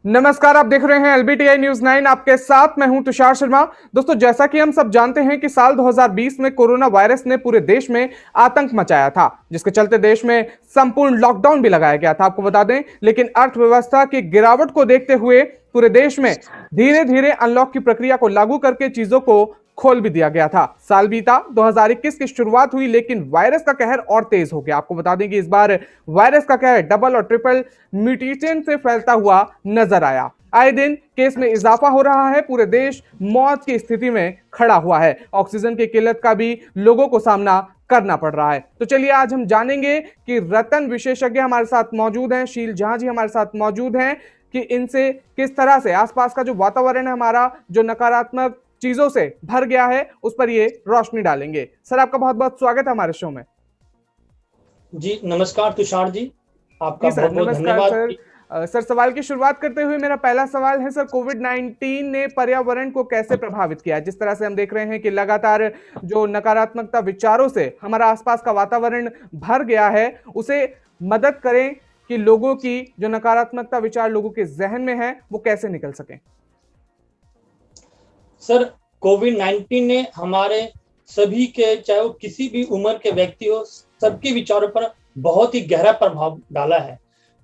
नमस्कार, आप देख रहे हैं एलबीटीआई न्यूज 9। आपके साथ मैं हूं तुषार शर्मा। दोस्तों, जैसा कि हम सब जानते हैं कि साल 2020 में कोरोना वायरस ने पूरे देश में आतंक मचाया था, जिसके चलते देश में संपूर्ण लॉकडाउन भी लगाया गया था, आपको बता दें। लेकिन अर्थव्यवस्था की गिरावट को देखते हुए पूरे देश में धीरे धीरे अनलॉक की प्रक्रिया को लागू करके चीजों को खोल भी दिया गया था। साल बीता, 2021 की शुरुआत हुई, लेकिन वायरस का कहर और तेज हो गया। आपको बता दें कि इस बार वायरस का कहर डबल और ट्रिपल म्यूटेशन से फैलता हुआ नजर आया। आए दिन केस में इजाफा हो रहा है, पूरे देश मौत की स्थिति में खड़ा हुआ है। ऑक्सीजन की किल्लत का भी लोगों को सामना करना पड़ रहा है। तो चलिए आज हम जानेंगे कि रतन विशेषज्ञ हमारे साथ मौजूद हैं, शील जहां जी हमारे साथ मौजूद हैं, कि इनसे किस तरह से आसपास का जो वातावरण है हमारा, जो नकारात्मक चीजों से भर गया है, उस पर ये रोशनी डालेंगे। सर, आपका बहुत बहुत स्वागत है हमारे शो में। जी नमस्कार तुषार जी, आपका जी सर, बहुत बहुत नमस्कार धन्यवाद। सर। सर, सवाल की शुरुआत करते हुए मेरा पहला सवाल है सर, कोविड 19 ने पर्यावरण को कैसे प्रभावित किया? जिस तरह से हम देख रहे हैं कि लगातार जो नकारात्मकता विचारों से हमारा आसपास का वातावरण भर गया है, उसे मदद करें कि लोगों की जो नकारात्मकता विचार लोगों के जहन में है वो कैसे निकल सके। सर, कोविड 19 ने हमारे सभी के, चाहे वो किसी भी उम्र के व्यक्ति हो, सबके विचारों पर बहुत ही गहरा प्रभाव डाला है।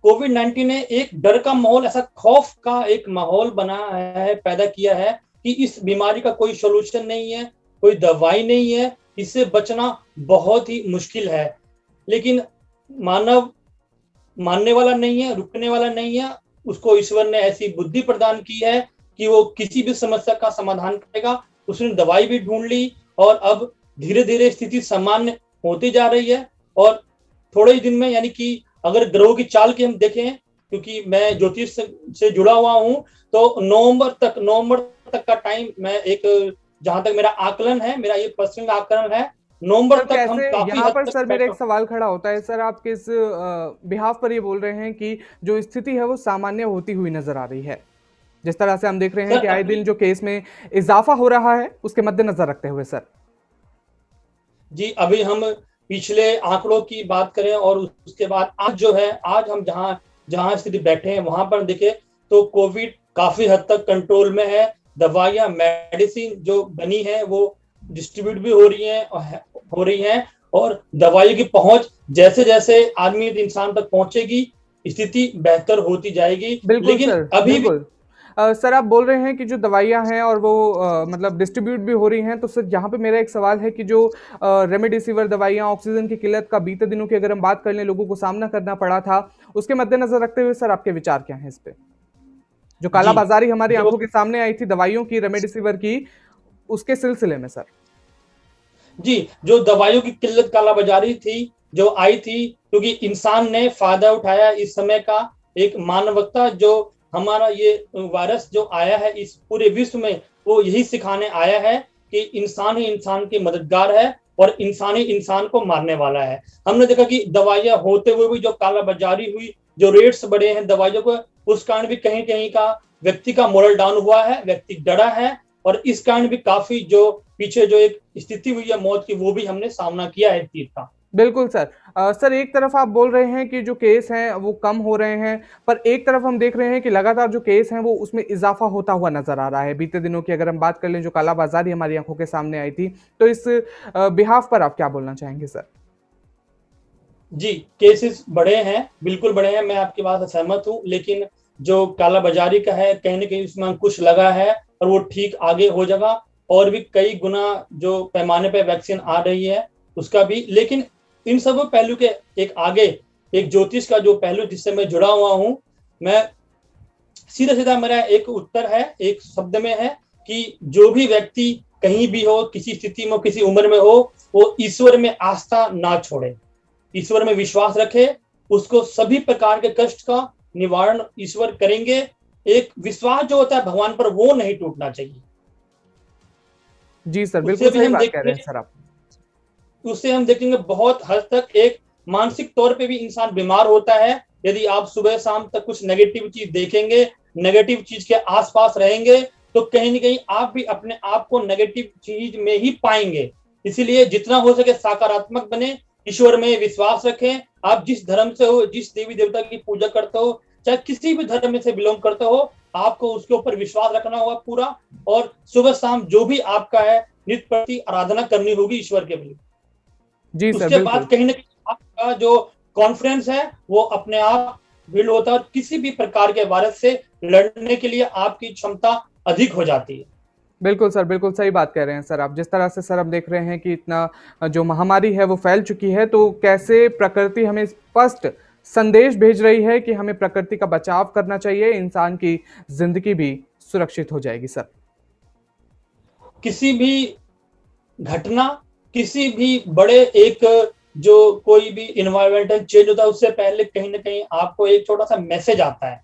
कोविड 19 ने एक डर का माहौल, ऐसा खौफ का एक माहौल बनाया है, पैदा किया है कि इस बीमारी का कोई सोल्यूशन नहीं है, कोई दवाई नहीं है, इससे बचना बहुत ही मुश्किल है। लेकिन मानव मानने वाला नहीं है, रुकने वाला नहीं है। उसको ईश्वर ने ऐसी बुद्धि प्रदान की है कि वो किसी भी समस्या का समाधान करेगा। उसने दवाई भी ढूंढ ली और अब धीरे धीरे स्थिति सामान्य होती जा रही है। और थोड़े ही दिन में, यानी कि अगर ग्रहों की चाल की हम देखें, क्योंकि मैं ज्योतिष से जुड़ा हुआ हूं, तो नवंबर तक का टाइम, मैं एक, जहां तक मेरा आकलन है, मेरा ये पर्सनल आकलन है, नवंबर सर, तक हम कैसे काफी यहाँ हद पर तक सर मेरा एक बेटर। सवाल खड़ा होता है सर, आप किस बिहाफ पर ये बोल रहे हैं कि जो स्थिति है वो सामान्य होती हुई नजर आ रही है? जिस तरह से हम देख रहे हैं सर कि आए अभी, दिन जो केस में इजाफा हो रहा है, उसके मद्देनजर रखते हुए सर। जी अभी हम पिछले आंकड़ों की बात करें और उसके बाद आज जो है, आज हम जहां जहां स्थिति बैठे हैं वहां पर देखें तो कोविड काफी हद तक कंट्रोल में है। दवाइयां, मेडिसिन जो बनी है वो डिस्ट्रीब्यूट भी हो रही हैं और दवाइयों की पहुंच जैसे जैसे आदमी इंसान तक पहुंचेगी, स्थिति बेहतर होती जाएगी। बिल्कुल लेकिन सर, अभी भी, बिल्कुल। सर, आप बोल रहे हैं कि जो दवाइयां हैं और वो मतलब डिस्ट्रीब्यूट भी हो रही हैं, तो सर यहाँ पे मेरा एक सवाल है कि जो रेमडेसिविर दवाइयां, ऑक्सीजन की किल्लत का बीते दिनों की अगर हम बात कर लें, लोगों को सामना करना पड़ा था, उसके मद्देनजर रखते हुए सर आपके विचार क्या हैं इस पे? जो जी कालाबाजारी हमारी जो आंखों के सामने आई थी दवाइयों की, रेमडेसिविर की, उसके सिलसिले में सर। जी जो दवाइयों की किल्लत, कालाबाजारी थी जो आई थी, क्योंकि इंसान ने फायदा उठाया इस समय का। एक मानवता, जो हमारा ये वायरस जो आया है इस पूरे विश्व में, वो यही सिखाने आया है कि इंसान ही इंसान की मददगार है और इंसान ही इंसान को मारने वाला है। हमने देखा कि दवाइयां होते हुए भी जो कालाबाजारी हुई, जो रेट्स बढ़े हैं दवाइयों को, उस कारण भी कहीं कहीं का व्यक्ति का मोरल डाउन हुआ है, व्यक्ति डरा है। और इस कारण भी काफी जो पीछे जो एक स्थिति हुई है मौत की, वो भी हमने सामना किया है इस चीज का। बिल्कुल सर। सर, एक तरफ आप बोल रहे हैं कि जो केस हैं वो कम हो रहे हैं, पर एक तरफ हम देख रहे हैं कि लगातार जो केस हैं वो उसमें इजाफा होता हुआ नजर आ रहा है। बीते दिनों की अगर हम बात कर लें, जो कालाबाजारी हमारी आंखों के सामने आई थी, तो इस बिहाफ पर आप क्या बोलना चाहेंगे सर? जी केसेस बढ़े हैं, बिल्कुल बढ़े हैं, मैं आपकी बात से सहमत हूँ। लेकिन जो कालाबाजारी का है, कहीं ना कहीं उसमें अंकुश लगा है और वो ठीक आगे हो जाएगा। और भी कई गुना जो पैमाने पे वैक्सीन आ रही है उसका भी। लेकिन इन सब पहलू के एक आगे, एक ज्योतिष का जो पहलू जिससे मैं जुड़ा हुआ हूँ, मैं सीधा सीधा मेरा एक उत्तर है, एक शब्द में है कि जो भी व्यक्ति कहीं भी हो, किसी स्थिति में, किसी उम्र में हो, वो ईश्वर में आस्था ना छोड़े, ईश्वर में विश्वास रखे। उसको सभी प्रकार के कष्ट का निवारण ईश्वर करेंगे। एक विश्वास जो होता है भगवान पर, वो नहीं टूटना चाहिए। जी सर, उससे बिल्कुल भी सही हम बात कह रहे देखेंगे, हैं सर आप। बहुत हद तक एक मानसिक तौर पे भी इंसान बीमार होता है। यदि आप सुबह शाम तक कुछ नेगेटिव चीज देखेंगे, नेगेटिव चीज के आसपास रहेंगे, तो कहीं ना कहीं आप भी अपने आप को नेगेटिव चीज में ही पाएंगे। इसीलिए जितना हो सके सकारात्मक बने, ईश्वर में विश्वास रखें। आप जिस धर्म से हो, जिस देवी देवता की पूजा करते हो, चाहे किसी भी धर्म में से बिलोंग करते हो, आपको उसके ऊपर विश्वास रखना होगा पूरा, और सुबह शाम जो भी आपका है नित्य प्रति आराधना करनी होगी ईश्वर के लिए। जी सर, उसके बाद बिल्कुल। कहीं ना कहीं आपका जो कॉन्फिडेंस है वो अपने आप बिल्ड होता है, और किसी भी प्रकार के वायरस से लड़ने के लिए आपकी क्षमता अधिक हो जाती है। बिल्कुल सर, बिल्कुल सही बात कह रहे हैं सर आप। जिस तरह से सर हम देख रहे हैं कि इतना जो महामारी है वो फैल चुकी है, तो कैसे प्रकृति हमें स्पष्ट संदेश भेज रही है कि हमें प्रकृति का बचाव करना चाहिए, इंसान की ज़िंदगी भी सुरक्षित हो जाएगी सर। किसी भी घटना, किसी भी बड़े एक जो कोई भी इन्वायरमेंटल चेंज होता है, उससे पहले कहीं ना कहीं आपको एक छोटा सा मैसेज आता है।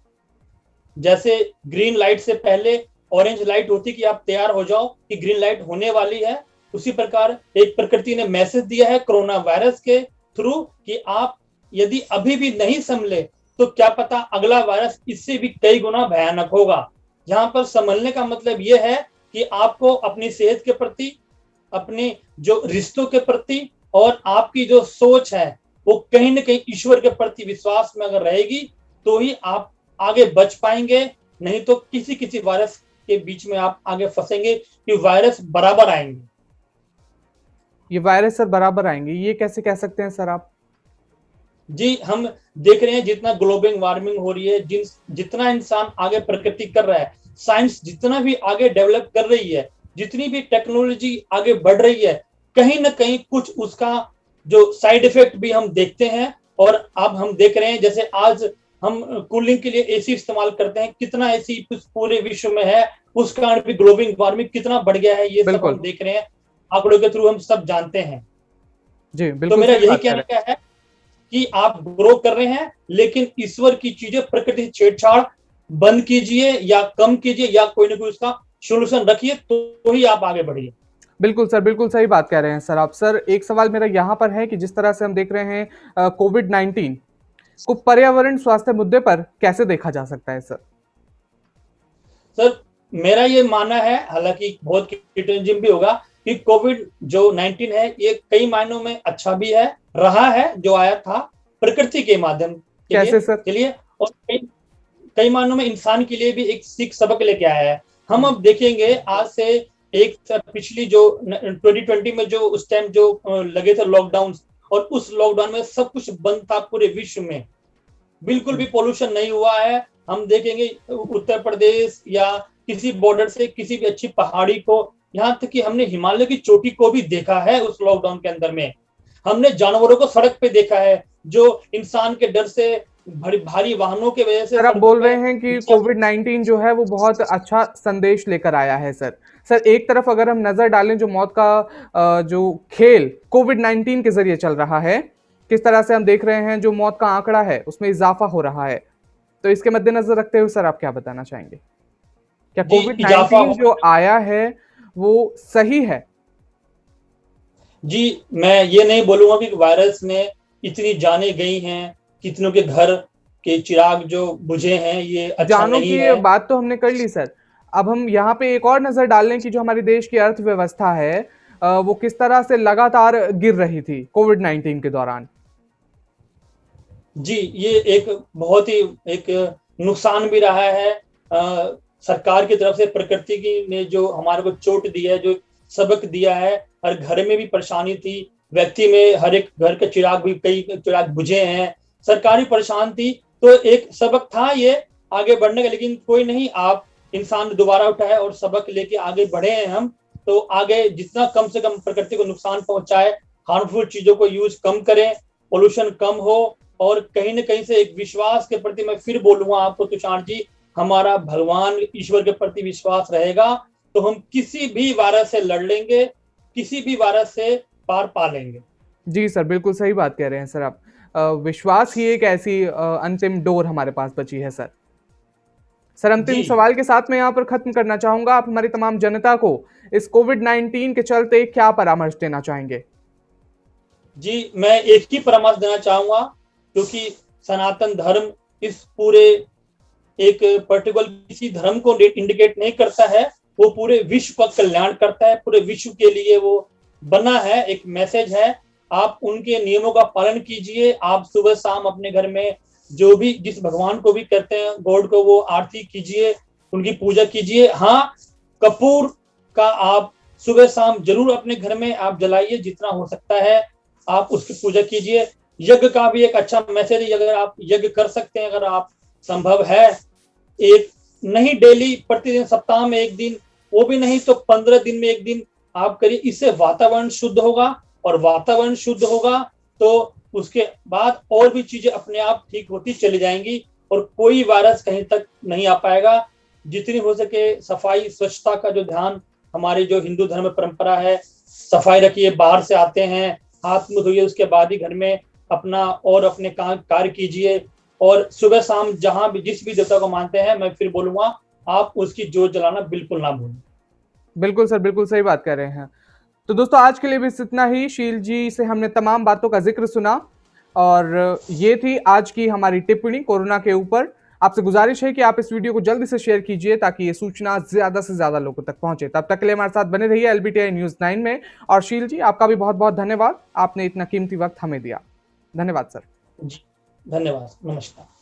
जैसे ग्रीन लाइट से पहले ऑरेंज लाइट होती कि आप तैयार हो जाओ कि ग्रीन लाइट होने वाली है, उसी प्रकार एक प्रकृति ने मैसेज दिया है कोरोना वायरस के थ्रू कि आप यदि अभी भी नहीं संभले तो क्या पता अगला वायरस इससे भी कई गुना भयानक होगा। यहाँ पर संभलने का मतलब यह है कि आपको अपनी सेहत के प्रति, अपने जो रिश्तों के प्रति, और आपकी जो सोच है वो कहीं ना कहीं ईश्वर के प्रति विश्वास में अगर रहेगी तो ही आप आगे बच पाएंगे। नहीं तो किसी किसी वायरस के बीच में आप आगे फंसेंगे कि वायरस बराबर आएंगे। ये वायरस सर बराबर आएंगे, ये कैसे कह सकते हैं सर आप? जी, हम देख रहे हैं जितना ग्लोबल वार्मिंग हो रही है, जितना इंसान आगे प्रकृति कर रहा है, साइंस जितना भी आगे डेवलप कर रही है, जितनी भी टेक्नोलॉजी आगे बढ़ रही है, कहीं ना कहीं कुछ उसका जो साइड इफेक्ट भी हम देखते हैं। और अब हम देख रहे हैं जैसे आज हम कूलिंग के लिए एसी इस्तेमाल करते हैं, कितना एसी पूरे विश्व में है, उस कारण भी ग्लोबल वार्मिंग कितना बढ़ गया है, ये सब बिल्कुल। हम देख रहे हैं, आंकड़ों के थ्रू हम सब जानते हैं। जी, तो बिल्कुल मेरा सही यही बात कह कहना रहे हैं। क्या है कि आप ग्रो कर रहे हैं, लेकिन ईश्वर की चीजें, प्रकृति से छेड़छाड़ बंद कीजिए या कम कीजिए, या कोई ना कोई उसका सोल्यूशन रखिए, तो ही आप आगे बढ़िए। बिल्कुल सर, बिल्कुल सही बात कह रहे हैं सर आप। सर एक सवाल मेरा यहाँ पर है कि जिस तरह से हम देख रहे हैं कोविड-19 को पर्यावरण स्वास्थ्य मुद्दे पर कैसे देखा जा सकता है सर? सर मेरा ये मानना है, हालांकि बहुत क्रिटिसिज्म भी होगा, कि कोविड जो 19 है ये कई मायनों में अच्छा भी है, रहा है जो आया था प्रकृति के माध्यम कैसे सर? के लिए, और कई मायनों में इंसान के लिए भी एक सीख सबक लेके आया है। हम अब देखेंगे आज से एक पिछली जो 2020 में जो उस टाइम जो लगे थे लॉकडाउन, और उस लॉकडाउन में सब कुछ बंद था पूरे विश्व में, बिल्कुल भी पोल्यूशन नहीं हुआ है। हम देखेंगे उत्तर प्रदेश या किसी बॉर्डर से किसी भी अच्छी पहाड़ी को, यहाँ तक कि हमने हिमालय की चोटी को भी देखा है उस लॉकडाउन के अंदर में। हमने जानवरों को सड़क पे देखा है जो इंसान के डर से, भारी वाहनों की वजह से सर आप सड़कों बोल पे। रहे हैं कि कोविड-19 जो है वो बहुत अच्छा संदेश लेकर आया है सर। सर एक तरफ अगर हम नजर डालें जो मौत का जो खेल कोविड-19 के जरिए चल रहा है, किस तरह से हम देख रहे हैं जो मौत का आंकड़ा है उसमें इजाफा हो रहा है, तो इसके मद्देनजर रखते हुए सर आप क्या बताना चाहेंगे? क्या जी, इजाफा कोविड-19 जो आया है वो सही है? जी, मैं ये नहीं बोलूंगा कि वायरस ने इतनी जानें गई हैं, कितनों के घर के चिराग जो बुझे हैं, ये अच्छा जानों नहीं की है। बात तो हमने कर ली सर। अब हम यहाँ पे एक और नजर डाल लें कि जो हमारे देश की अर्थव्यवस्था है वो किस तरह से लगातार गिर रही थी कोविड-19 के दौरान। जी, ये एक बहुत ही एक नुकसान भी रहा है सरकार की तरफ से। प्रकृति की ने जो हमारे को चोट दी है, जो सबक दिया है, हर घर में भी परेशानी थी, व्यक्ति में हर एक घर के चिराग भी, कई चिराग बुझे हैं, सरकार भी परेशान थी। तो एक सबक था ये आगे बढ़ने का, लेकिन कोई नहीं, आप इंसान दोबारा उठा है और सबक लेके आगे बढ़े हैं हम। तो आगे जितना कम से कम प्रकृति को नुकसान पहुंचाए, हार्मफुल चीजों को यूज कम करें, पोल्यूशन कम हो, और कहीं ना कहीं से एक विश्वास के प्रति मैं फिर बोलूंगा आपको तुषार जी, हमारा भगवान ईश्वर के प्रति विश्वास रहेगा तो हम किसी भी वायरस से लड़ लेंगे, किसी भी वायरस से पार पा लेंगे। जी सर, बिल्कुल सही बात कह रहे हैं सर आप। विश्वास ही एक ऐसी अंतिम डोर हमारे पास बची है सर। सर अंतिम जी सवाल के साथ मैं यहाँ पर खत्म करना चाहूंगा, आप हमारी तमाम जनता को इस कोविड-19 के चलते क्या परामर्श देना चाहेंगे? जी, मैं एक ही परामर्श देना चाहूंगा, क्योंकि सनातन धर्म इस पूरे एक पर्टिकुलर किसी धर्म को इंडिकेट नहीं करता है, वो पूरे विश्व का कल्याण करता है, पूरे विश्व के लिए वो बना है, एक मैसेज है। आप उनके नियमों का पालन कीजिए, आप सुबह शाम अपने घर में जो भी जिस भगवान को भी करते हैं गॉड को, वो आरती कीजिए, उनकी पूजा कीजिए। हाँ, कपूर का आप सुबह शाम जरूर अपने घर में आप जलाइए, जितना हो सकता है आप उसकी पूजा कीजिए। यज्ञ का भी एक अच्छा मैसेज, अगर आप यज्ञ कर सकते हैं, अगर आप संभव है, एक नहीं डेली, प्रतिदिन, सप्ताह में एक दिन, वो भी नहीं तो 15 दिन में एक दिन आप करिए। इससे वातावरण शुद्ध होगा, और वातावरण शुद्ध होगा तो उसके बाद और भी चीजें अपने आप ठीक होती चली जाएंगी, और कोई वायरस कहीं तक नहीं आ पाएगा। जितनी हो सके सफाई स्वच्छता का जो ध्यान, हमारी जो हिंदू धर्म परंपरा है, सफाई रखिए, बाहर से आते हैं हाथ मुंह धोइए, उसके बाद ही घर में अपना और अपने कार्य कीजिए। और सुबह शाम जहां भी जिस भी देवता को मानते हैं, मैं फिर बोलूंगा आप उसकी जोत जलाना बिल्कुल ना भूलें। बिल्कुल सर, बिल्कुल सही बात कर रहे हैं। तो दोस्तों आज के लिए भी इतना ही। शील जी से हमने तमाम बातों का जिक्र सुना, और ये थी आज की हमारी टिप्पणी कोरोना के ऊपर। आपसे गुजारिश है कि आप इस वीडियो को जल्दी से शेयर कीजिए ताकि ये सूचना ज्यादा से ज्यादा लोगों तक पहुंचे। तब तक के लिए हमारे साथ बने रहिए LBTI न्यूज़ 9 में। और शील जी, आपका भी बहुत बहुत धन्यवाद, आपने इतना कीमती वक्त हमें दिया। धन्यवाद सर। जी, धन्यवाद, नमस्कार।